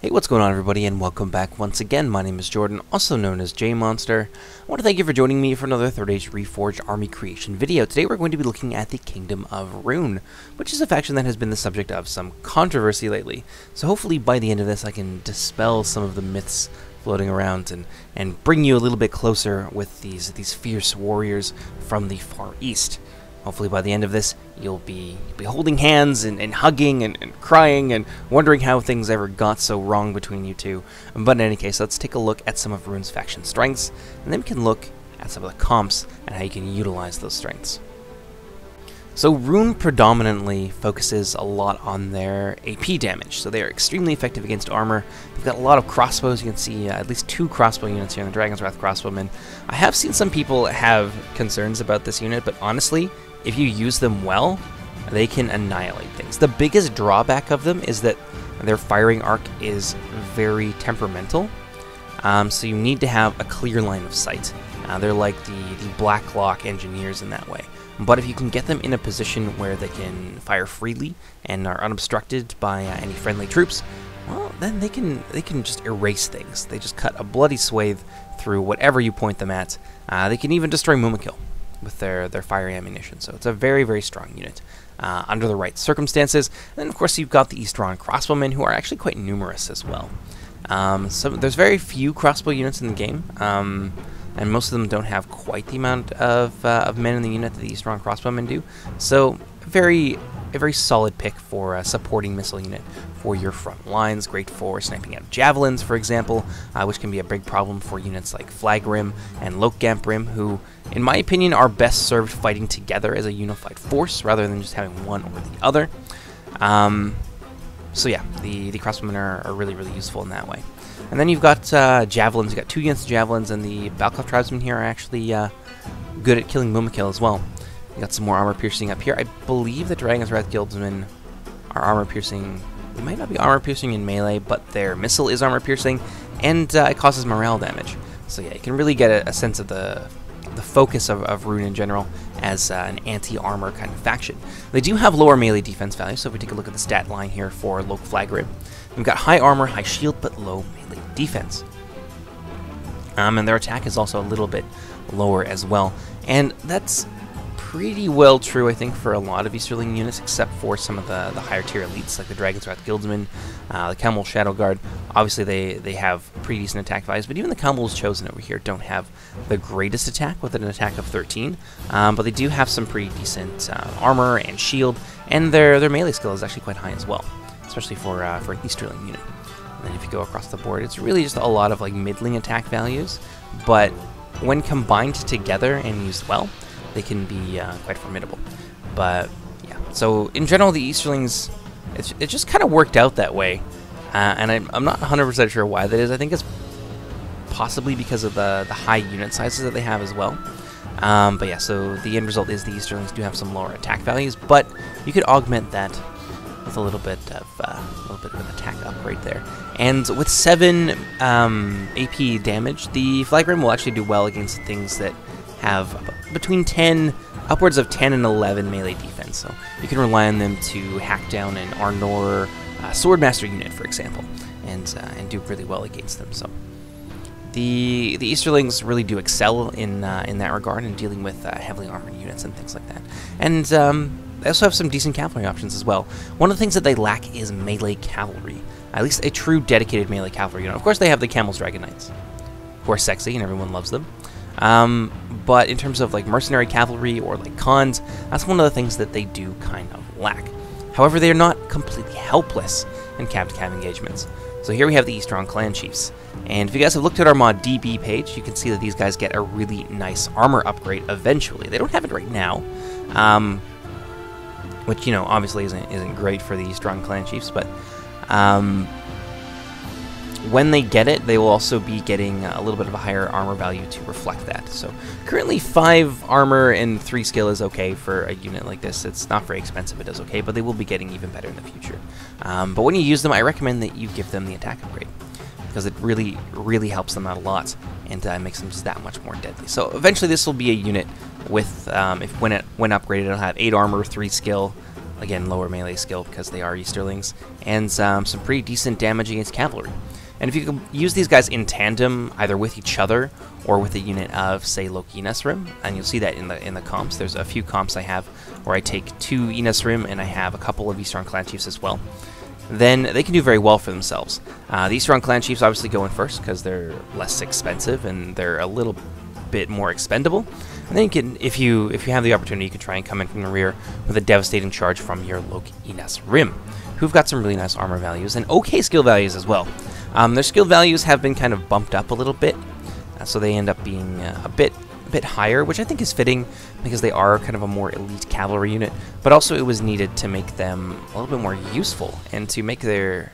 Hey, what's going on, everybody, and welcome back once again. My name is Jordan, also known as JMonster. I want to thank you for joining me for another Third Age Reforged army creation video. Today we're going to be looking at the Kingdom of Rhun, which is a faction that has been the subject of some controversy lately. So hopefully by the end of this I can dispel some of the myths floating around and bring you a little bit closer with these fierce warriors from the Far East. Hopefully by the end of this, you'll be holding hands and hugging and crying and wondering how things ever got so wrong between you two. But in any case, let's take a look at some of Rhun's faction strengths, and then we can look at some of the comps and how you can utilize those strengths. So Rhun predominantly focuses a lot on their AP damage, so they are extremely effective against armor. They've got a lot of crossbows. You can see at least 2 crossbow units here in the Dragon's Wrath crossbowmen. I have seen some people have concerns about this unit, but honestly, if you use them well, they can annihilate things. The biggest drawback of them is that their firing arc is very temperamental, so you need to have a clear line of sight. They're like the Blacklock engineers in that way. But if you can get them in a position where they can fire freely and are unobstructed by any friendly troops, well, then they can just erase things. They just cut a bloody swathe through whatever you point them at. They can even destroy Mumakil with their fire ammunition. So it's a very, very strong unit under the right circumstances. And then, of course, you've got the East Rhun crossbowmen, who are actually quite numerous as well. So there's very few crossbow units in the game, and most of them don't have quite the amount of men in the unit that the East Rhun crossbowmen do. So a very solid pick for a supporting missile unit for your front lines. Great for sniping out javelins, for example, which can be a big problem for units like Flagrim and Lokgamprim, who, in my opinion, are best served fighting together as a unified force rather than just having one or the other. So yeah, the crossbowmen are really, really useful in that way. And then you've got javelins. You've got 2 units of javelins, and the Balkov tribesmen here are actually good at killing Mumakil as well. You got some more armor piercing up here. I believe the Dragon's Wrath guildsmen are armor piercing. They might not be armor piercing in melee, but their missile is armor piercing, and it causes morale damage. So yeah, you can really get a sense of the focus of Rhun in general as an anti-armor kind of faction. They do have lower melee defense value, so if we take a look at the stat line here for Lok Flagrim, we've got high armor, high shield, but low melee defense. And their attack is also a little bit lower as well, and that's pretty well true, I think, for a lot of Easterling units, except for some of the higher tier elites, like the Dragon's Wrath Guildsmen, the Camel Shadow Guard. Obviously, they have pretty decent attack values, but even the Camel's Chosen over here don't have the greatest attack, with an attack of 13, but they do have some pretty decent armor and shield, and their melee skill is actually quite high as well, especially for an Easterling unit. And then if you go across the board, it's really just a lot of like middling attack values, but when combined together and used well, they can be quite formidable. But yeah, so in general, the Easterlings, it just kind of worked out that way, and I'm not 100% sure why that is. I think it's possibly because of the high unit sizes that they have as well. But yeah, so the end result is the Easterlings do have some lower attack values, but you could augment that with a little bit of an attack upgrade there. And with 7 AP damage, the Flagrim will actually do well against things that have between 10, upwards of 10 and 11 melee defense. So you can rely on them to hack down an Arnor Swordmaster unit, for example, and do really well against them. So the Easterlings really do excel in that regard, in dealing with heavily armored units and things like that. And they also have some decent cavalry options as well. One of the things that they lack is melee cavalry, at least a true dedicated melee cavalry unit. Of course, they have the Camel's Dragon Knights, who are sexy and everyone loves them. But in terms of like mercenary cavalry or like Khans, that's one of the things that they do kind of lack. However, they are not completely helpless in cab-to-cab engagements. So here we have the East Rhun clan chiefs, and if you guys have looked at our mod DB page, you can see that these guys get a really nice armor upgrade eventually. They don't have it right now, which, you know, obviously isn't great for the East Rhun clan chiefs, but when they get it, they will also be getting a little bit of a higher armor value to reflect that. So currently 5 armor and 3 skill is okay for a unit like this. It's not very expensive, it is okay, but they will be getting even better in the future. But when you use them, I recommend that you give them the attack upgrade, because it really, really helps them out a lot, and makes them just that much more deadly. So eventually this will be a unit with, when upgraded, it'll have 8 armor, 3 skill, Again, lower melee skill because they are Easterlings, and some pretty decent damage against Cavalry. And if you can use these guys in tandem, either with each other or with a unit of, say, Loki Enesrim, and you'll see that in the comps. There's a few comps I have where I take 2 Enesrim and I have a couple of Eastern Clan Chiefs as well. Then they can do very well for themselves. The Eastern Clan Chiefs obviously go in first because they're less expensive and they're a little bit more expendable. And then you can, if you have the opportunity, you can try and come in from the rear with a devastating charge from your Loki Enesrim, who've got some really nice armor values and okay skill values as well. Their skill values have been kind of bumped up a little bit, so they end up being a bit higher, which I think is fitting because they are kind of a more elite cavalry unit. But also, it was needed to make them a little bit more useful and to make the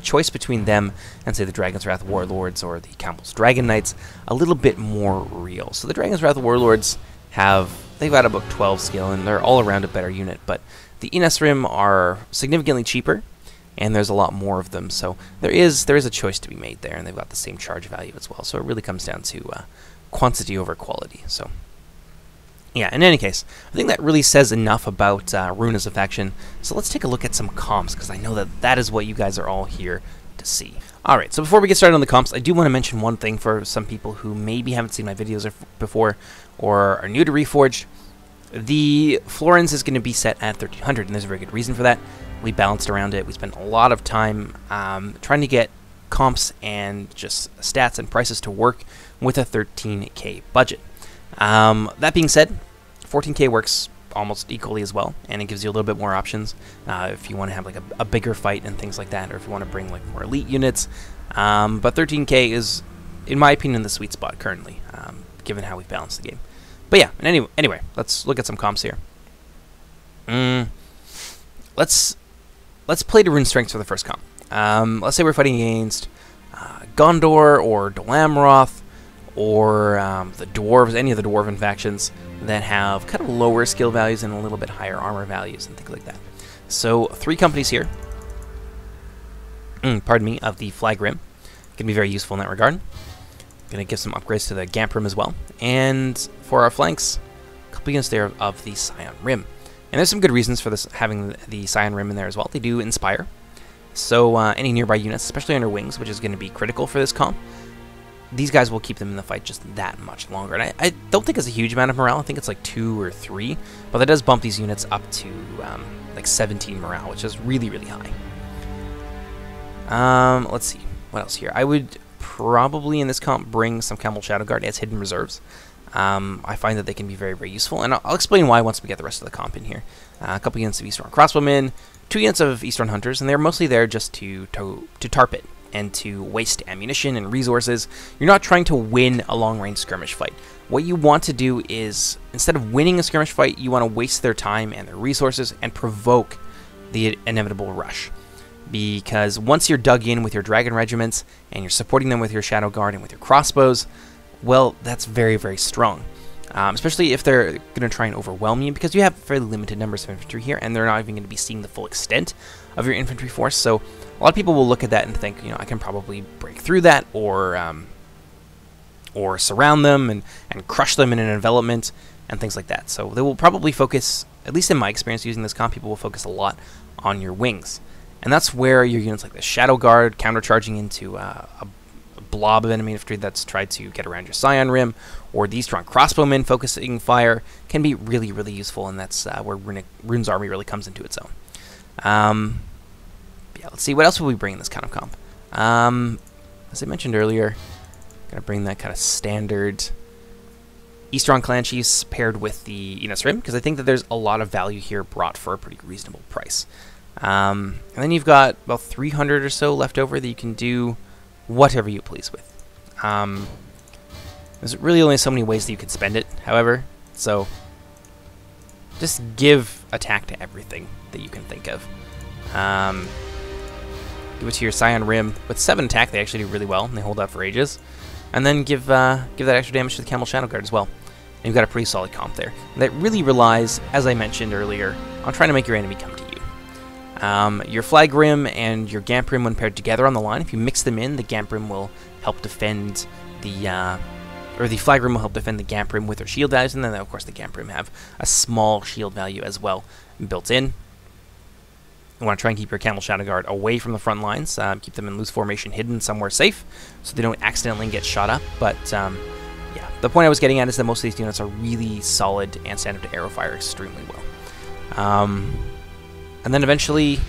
choice between them and, say, the Dragon's Wrath Warlords or the Campbell's Dragon Knights a little bit more real. So the Dragon's Wrath Warlords they've got about 12 skill and they're all around a better unit, but the Enesrim are significantly cheaper, and there's a lot more of them, so there is a choice to be made there, and they've got the same charge value as well, so it really comes down to quantity over quality. So yeah, in any case, I think that really says enough about Rhun as a faction, so let's take a look at some comps, because I know that is what you guys are all here to see. Alright, so before we get started on the comps, I do want to mention one thing for some people who maybe haven't seen my videos before, or are new to Reforged. The Florins is going to be set at 1300, and there's a very good reason for that. We balanced around it. We spent a lot of time trying to get comps and just stats and prices to work with a 13k budget. That being said, 14k works almost equally as well, and it gives you a little bit more options if you want to have like a bigger fight and things like that, or if you want to bring like more elite units. But 13k is, in my opinion, the sweet spot currently, given how we've balanced the game. But yeah, and anyway, let's look at some comps here. Let's play to Rhun strengths for the first comp. Let's say we're fighting against Gondor or Dol Amroth or the Dwarves, any of the Dwarven factions that have kind of lower skill values and a little bit higher armor values and things like that. So 3 companies here, pardon me, of the Flag Rim can be very useful in that regard. Going to give some upgrades to the Gamp Rim as well. And for our flanks, a couple units there of the Scion Rim. And there's some good reasons for this, having the Scion Rim in there as well. They do inspire. So any nearby units, especially under wings, which is going to be critical for this comp, these guys will keep them in the fight just that much longer. And I don't think it's a huge amount of morale. I think it's like 2 or 3. But that does bump these units up to like 17 morale, which is really, really high. Let's see. What else here? I would probably in this comp bring some Camel Shadow Guard as hidden reserves. I find that they can be very, very useful, and I'll explain why once we get the rest of the comp in here. A couple units of Eastern Crossbowmen, 2 units of Eastern Hunters, and they're mostly there just to tarp it and to waste ammunition and resources. You're not trying to win a long-range skirmish fight. What you want to do is, instead of winning a skirmish fight, you want to waste their time and their resources and provoke the inevitable rush. Because once you're dug in with your Dragon Regiments and you're supporting them with your Shadow Guard and with your crossbows, well, that's very, very strong. Especially if they're going to try and overwhelm you, because you have fairly limited numbers of infantry here, and they're not even going to be seeing the full extent of your infantry force. So a lot of people will look at that and think, you know, I can probably break through that, or surround them and crush them in an envelopment and things like that. So they will probably focus, at least in my experience using this comp, people will focus a lot on your wings. And that's where your units like the Shadow Guard countercharging into a blob of enemy infantry that's tried to get around your Scion Rim, or these strong crossbowmen focusing fire can be really, really useful, and that's where Rhun's army really comes into its own. Yeah, let's see, what else will we bring in this kind of comp? As I mentioned earlier, gonna bring that kind of standard Eastern Clan Chiefs paired with the Enesrim, because I think that there's a lot of value here brought for a pretty reasonable price. And then you've got about 300 or so left over that you can do whatever you please with. There's really only so many ways that you can spend it, however, so just give attack to everything that you can think of. Give it to your Scion Rim. With 7 attack, they actually do really well, and they hold out for ages. And then give that extra damage to the Camel Shadow Guard as well. And you've got a pretty solid comp there. And that really relies, as I mentioned earlier, on trying to make your enemy come to you. Your Flag Rim and your Gamp Rim, when paired together on the line, if you mix them in, the Gamp Rim will help defend the Flag Rim will help defend the Gamp Rim with their shield values, and then of course the Gamp Rim have a small shield value as well built in. You want to try and keep your Camel Shadow Guard away from the front lines. Keep them in loose formation, hidden somewhere safe, so they don't accidentally get shot up. But yeah, the point I was getting at is that most of these units are really solid and stand up to arrow fire extremely well. And then eventually,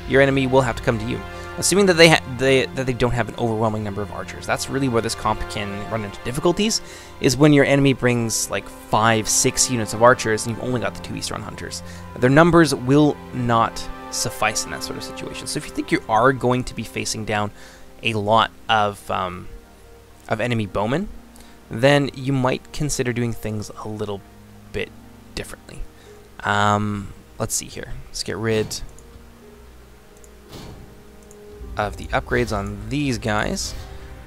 your enemy will have to come to you, assuming that they don't have an overwhelming number of archers. That's really where this comp can run into difficulties, is when your enemy brings like 5-6 units of archers and you've only got the 2 Eastern Hunters. Their numbers will not suffice in that sort of situation. So if you think you are going to be facing down a lot of enemy bowmen, then you might consider doing things a little bit differently. Let's see here. Let's get rid of the upgrades on these guys,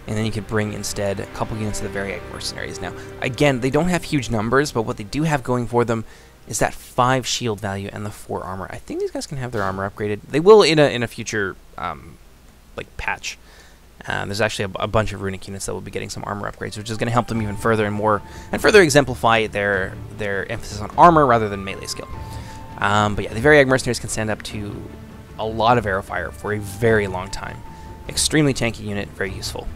and then you could bring instead a couple units of the Very Mercenaries. Now, again, they don't have huge numbers, but what they do have going for them is that 5 shield value and the 4 armor. I think these guys can have their armor upgraded. They will in a future like patch. There's actually a bunch of runic units that will be getting some armor upgrades, which is going to help them even further and further exemplify their emphasis on armor rather than melee skill. But yeah, the Very Mercenaries can stand up to a lot of arrow fire for a very long time. Extremely tanky unit, very useful.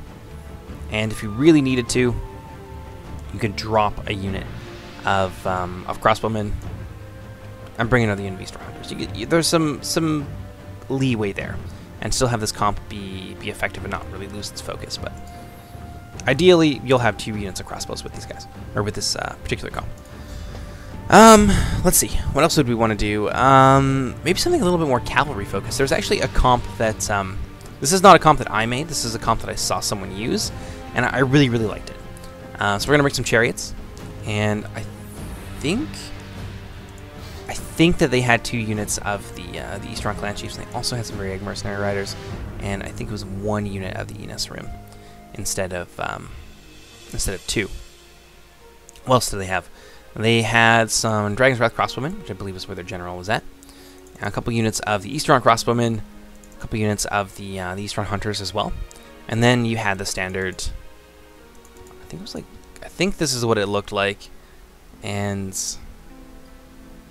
And if you really needed to, you could drop a unit of crossbowmen and bring another unit of Eastern Hunters. There's some leeway there, and still have this comp be effective and not really lose its focus. But ideally, you'll have 2 units of crossbows with these guys, or with this particular comp. Let's see. What else would we want to do? Maybe something a little bit more cavalry focused. There's actually a comp that this is not a comp that I made. This is a comp that I saw someone use, and I really liked it. So we're gonna bring some chariots, and I think that they had 2 units of the Eastern Clan Chiefs. And they also had some very mercenary riders, and I think it was 1 unit of the Enos Rim instead of 2. What else do they have? They had some Dragon's Wrath crossbowmen, which I believe is where their general was at, and a couple units of the Eastern crossbowmen, a couple units of the Eastern Hunters as well, and then you had the standard. I think this is what it looked like, and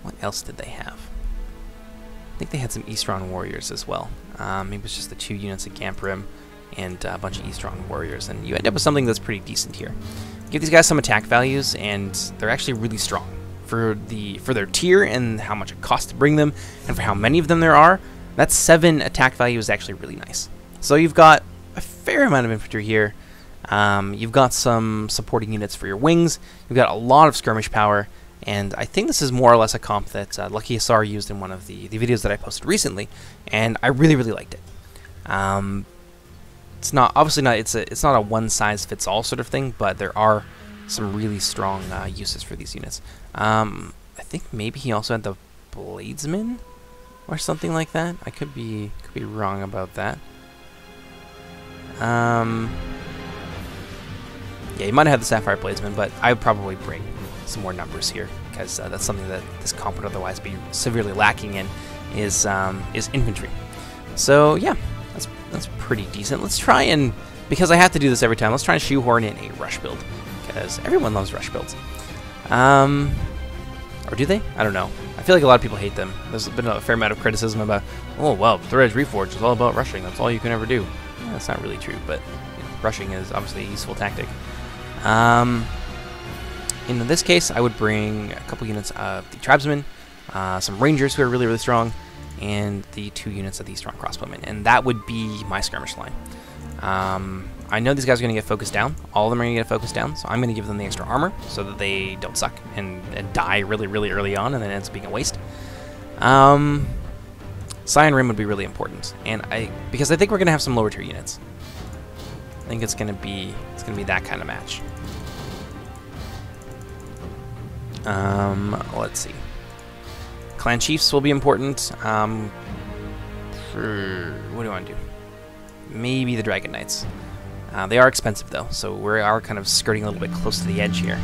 what else did they have? I think they had some Eastron warriors as well. Maybe it was just the 2 units of Gamp Rim and a bunch of Eastron warriors, and you end up with something that's pretty decent here. Give these guys some attack values, and they're actually really strong for their tier and how much it costs to bring them, and for how many of them there are. That 7 attack value is actually really nice. So you've got a fair amount of infantry here. You've got some supporting units for your wings. You've got a lot of skirmish power, and I think this is more or less a comp that Lucky Asar used in one of the videos that I posted recently, and I really liked it. It's not it's not a one-size-fits-all sort of thing, but there are some really strong uses for these units. I think maybe he also had the Bladesman or something like that. I could be wrong about that. Yeah, you might have had the Sapphire Bladesman, but I would probably bring some more numbers here, because that's something that this comp would otherwise be severely lacking in, is infantry. So yeah, that's pretty decent. Let's try and, because I have to do this every time, let's try and shoehorn in a rush build, because everyone loves rush builds. Or do they? I don't know. I feel like a lot of people hate them. There's been a fair amount of criticism about, oh well, Age Reforged is all about rushing. That's all you can ever do. Yeah, that's not really true, but you know, rushing is obviously a useful tactic. In this case, I would bring a couple units of the Tribesmen, some Rangers who are really strong, and the 2 units of the Strong Crossbowmen, and that would be my skirmish line. I know these guys are going to get focused down. All of them are going to get focused down, so I'm going to give them the extra armor so that they don't suck and die really early on, and then it ends up being a waste. Scion Rim would be really important, and because I think we're going to have some lower tier units. I think it's going to be that kind of match. Let's see. Clan Chiefs will be important. What do you want to do? Maybe the Dragon Knights. They are expensive though, so we are kind of skirting a little bit close to the edge here.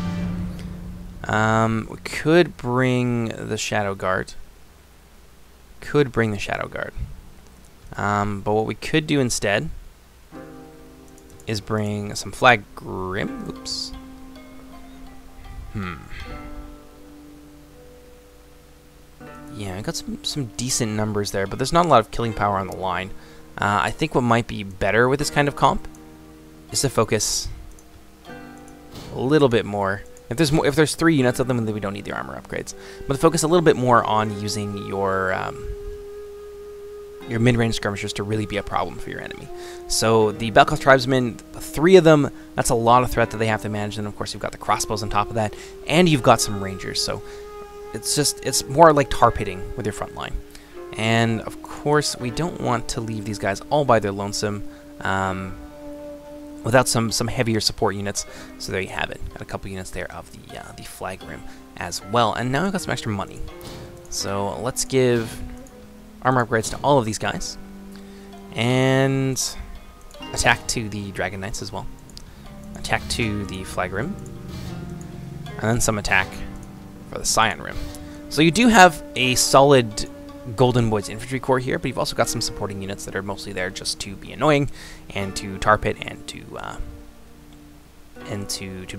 We could bring the Shadow Guard. But what we could do instead is bring some Flag Grim. Oops. Yeah, I got some decent numbers there, but there's not a lot of killing power on the line. I think what might be better with this kind of comp is to focus a little bit more. If there's 3 units of them, then we don't need the armor upgrades. But to focus a little bit more on using your mid-range skirmishers to really be a problem for your enemy. So the Balkoth Tribesmen, 3 of them, that's a lot of threat that they have to manage. And of course, you've got the crossbows on top of that, and you've got some rangers. So it's more like tar pitting with your front line. And of course, we don't want to leave these guys all by their lonesome without some heavier support units. So there you have it. Got a couple units there of the flag rim as well. And now we've got some extra money. So let's give armor upgrades to all of these guys. And attack to the Dragon Knights as well. Attack to the flag rim. And then some attack for the Scion rim. So you do have a solid Golden Boys infantry corps here, but you've also got some supporting units that are mostly there just to be annoying and to tar pit and to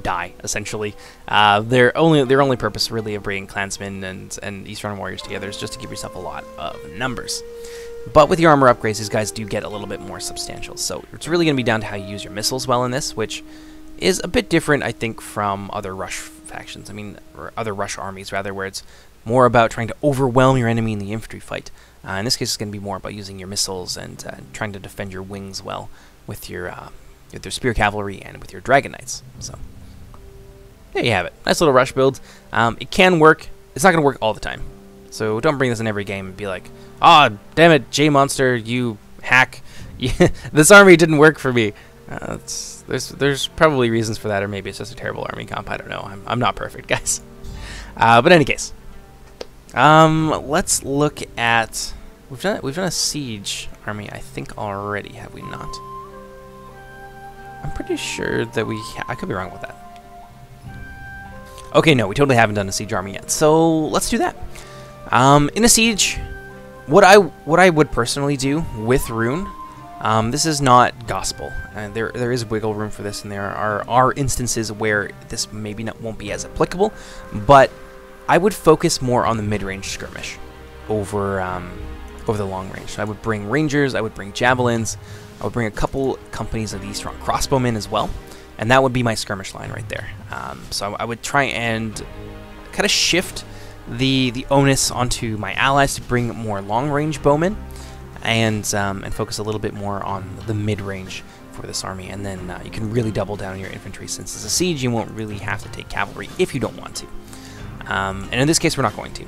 die, essentially. Their only purpose really of bringing clansmen and Eastern warriors together is just to give yourself a lot of numbers. But with your armor upgrades, these guys do get a little bit more substantial. So it's really going to be down to how you use your missiles well in this, which is a bit different, I think, from other Rush factions. I mean, or other Rush armies, rather, where it's more about trying to overwhelm your enemy in the infantry fight. In this case, it's going to be more about using your missiles and trying to defend your wings well with your Spear Cavalry and with your Dragon Knights. So there you have it. Nice little Rush build. It can work. It's not going to work all the time. So don't bring this in every game and be like, "Ah, oh, damn it, JMonster, you hack. This army didn't work for me." There's probably reasons for that, or maybe it's just a terrible army comp. I don't know. I'm not perfect, guys. But in any case, let's look at we've done a siege army, I think, already, have we not? I'm pretty sure that I could be wrong with that. Okay, no, we totally haven't done a siege army yet. So let's do that. In a siege, what I would personally do with Rhun. This is not gospel. There is wiggle room for this, and there are instances where this maybe won't be as applicable, but I would focus more on the mid-range skirmish over the long range. So I would bring rangers, I would bring javelins, I would bring a couple companies of these strong crossbowmen as well, and that would be my skirmish line right there. So I would try and kind of shift the onus onto my allies to bring more long-range bowmen, and focus a little bit more on the mid-range for this army, and then you can really double down on your infantry. Since it's a siege, you won't really have to take cavalry if you don't want to. And in this case, we're not going to.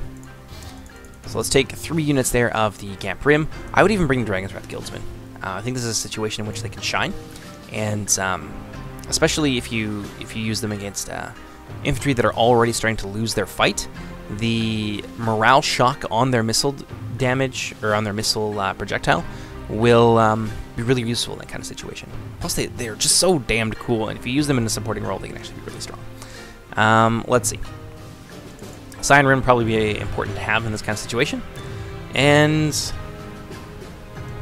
So let's take 3 units there of the Gamp Rim. I would even bring the Dragon's Wrath Guildsmen. I think this is a situation in which they can shine, and especially if you use them against infantry that are already starting to lose their fight, the morale shock on their missile damage, or on their missile projectile, will be really useful in that kind of situation. Plus, they're just so damned cool, and if you use them in a supporting role, they can actually be really strong. Let's see. Scion Rim probably be important to have in this kind of situation. And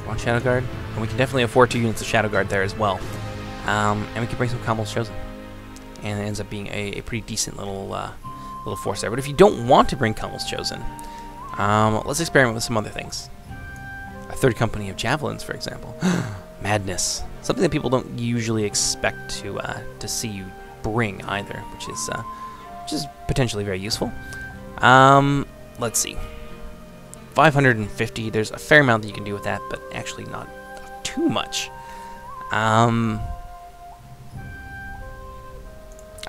one Shadow Guard. And we can definitely afford 2 units of Shadow Guard there as well. And we can bring some Camel's Chosen. And it ends up being a pretty decent little force there. But if you don't want to bring Camel's Chosen, let's experiment with some other things. A 3rd company of Javelins, for example. Madness. Something that people don't usually expect to see you bring either, which is potentially very useful. Let's see. 550. There's a fair amount that you can do with that, but actually not too much.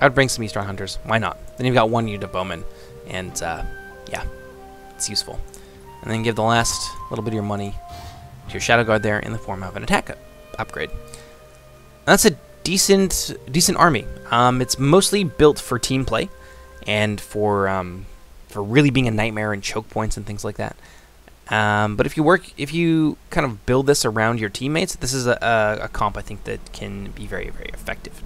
I would bring some Eastern Hunters. Why not? Then you've got 1 unit of Bowmen, and yeah, it's useful. And then give the last little bit of your money to your Shadow Guard there in the form of an attack upgrade. And that's a decent army. It's mostly built for team play and for really being a nightmare and choke points and things like that. But if you kind of build this around your teammates, this is a comp I think that can be very, very effective.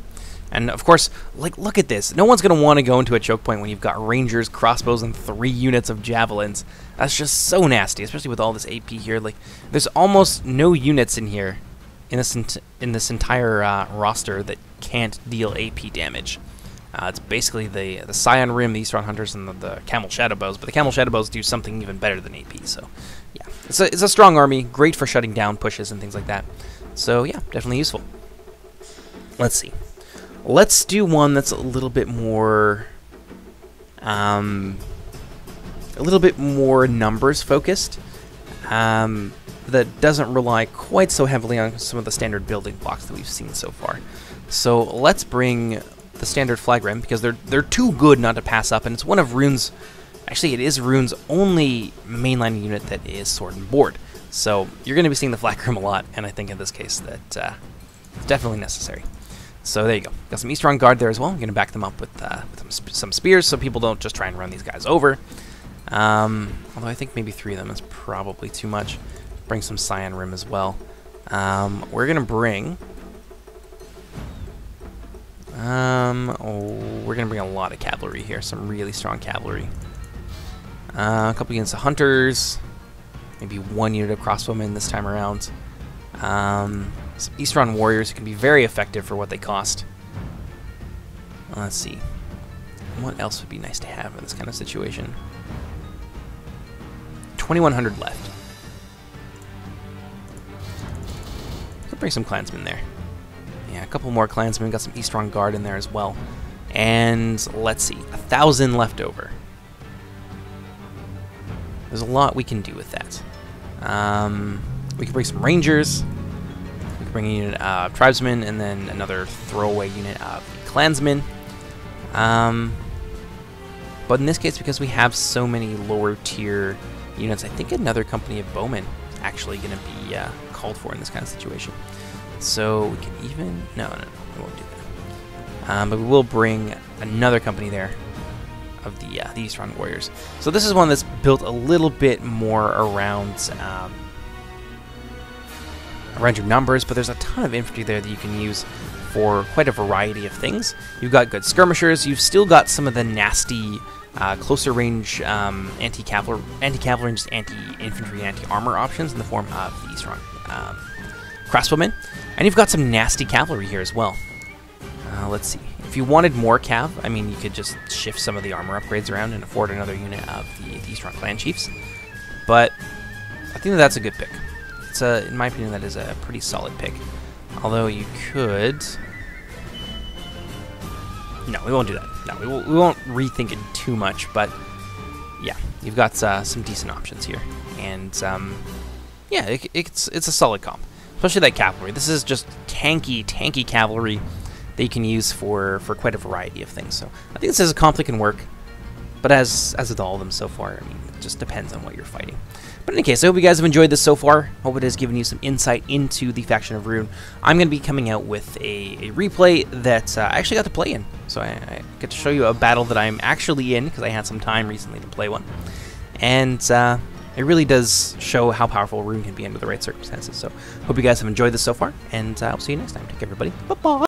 And of course, like, look at this. No one's going to want to go into a choke point when you've got rangers, crossbows, and 3 units of javelins. That's just so nasty, especially with all this AP here. Like, there's almost no units in here in this entire roster that can't deal AP damage. It's basically the Scion Rim, the Eastron Hunters, and the Camel Shadow Bows, but the Camel Shadow Bows do something even better than AP, so yeah. It's a strong army, great for shutting down pushes and things like that. So yeah, definitely useful. Let's see. Let's do one that's a little bit more numbers focused, that doesn't rely quite so heavily on some of the standard building blocks that we've seen so far. So let's bring the standard flag rim, because they're too good not to pass up, and it's one of Rhun's, actually it is Rhun's only mainline unit that is sword and board. So you're going to be seeing the flag rim a lot, and I think in this case that it's definitely necessary. So there you go. Got some Eastron Guard there as well. I'm going to back them up with some spears so people don't just try and run these guys over. Although I think maybe 3 of them is probably too much. Bring some Scion Rim as well. We're going to bring... we're going to bring a lot of cavalry here. Some really strong cavalry. A couple units of hunters. Maybe 1 unit of crossbowmen this time around. Some Eastron warriors who can be very effective for what they cost. Let's see. What else would be nice to have in this kind of situation? 2,100 left. Could bring some clansmen there. Yeah, a couple more clansmen. Got some Eastron Guard in there as well. And let's see, 1,000 left over. There's a lot we can do with that. We can bring some Rangers. We can bring a unit of Tribesmen, and then another throwaway unit of Clansmen. But in this case, because we have so many lower tier units, I think another company of Bowmen is actually going to be called for in this kind of situation. So we can even... No, we won't do that. But we will bring another company there of the Eastron Warriors. So this is one that's built a little bit more around your numbers, but there's a ton of infantry there that you can use for quite a variety of things. You've got good skirmishers. You've still got some of the nasty closer range anti-cavalry and just anti-infantry, anti-armor options in the form of the Eastron crossbowmen. And you've got some nasty cavalry here as well. Let's see. If you wanted more cav, I mean, you could just shift some of the armor upgrades around and afford another unit of the Eastron clan chiefs. But I think that's a good pick. It's in my opinion, that is a pretty solid pick. Although you could... No, we won't do that. No, we won't rethink it too much, but yeah, you've got some decent options here. And yeah, it's a solid comp. Especially that cavalry. This is just tanky cavalry that you can use for quite a variety of things. So I think this is a comp that can work. But as with all of them so far, I mean, it just depends on what you're fighting. But in any case, I hope you guys have enjoyed this so far. Hope it has given you some insight into the faction of Rhun. I'm going to be coming out with a replay that I actually got to play in. So I get to show you a battle that I'm actually in, because I had some time recently to play one. And it really does show how powerful Rhun can be under the right circumstances. So hope you guys have enjoyed this so far, and I'll see you next time. Take care, everybody. Bye-bye.